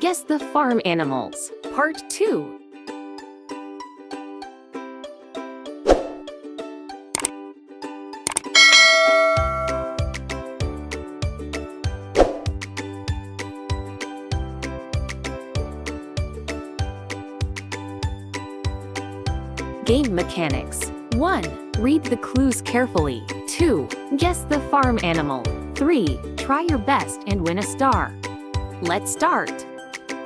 Guess the farm animals, Part 2. Game mechanics. 1. Read the clues carefully. 2. Guess the farm animal. 3. Try your best and win a star. Let's start.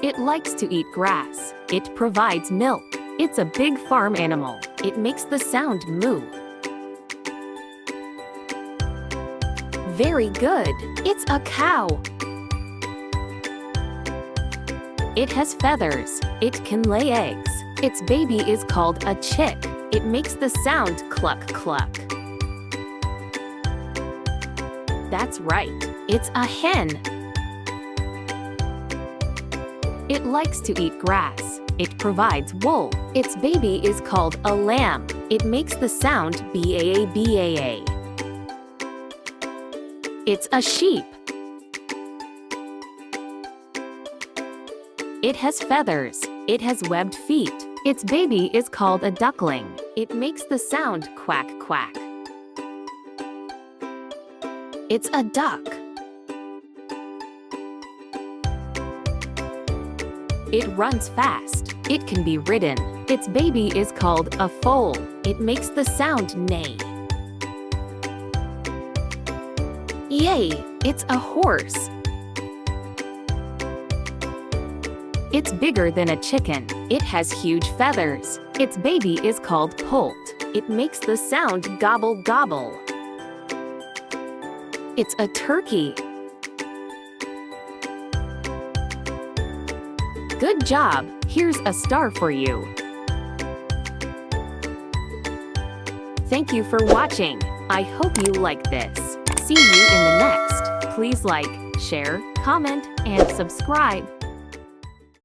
It likes to eat grass. It provides milk. It's a big farm animal. It makes the sound moo. Very good. It's a cow. It has feathers. It can lay eggs. Its baby is called a chick. It makes the sound cluck cluck. That's right. It's a hen. It likes to eat grass. It provides wool. Its baby is called a lamb. It makes the sound baa. It's a sheep. It has feathers. It has webbed feet. Its baby is called a duckling. It makes the sound quack quack. It's a duck. It runs fast. It can be ridden. Its baby is called a foal. It makes the sound neigh. Yay! It's a horse. It's bigger than a chicken. It has huge feathers. Its baby is called poult. It makes the sound gobble gobble. It's a turkey. Good job! Here's a star for you. Thank you for watching. I hope you like this. See you in the next. Please like, share, comment, and subscribe.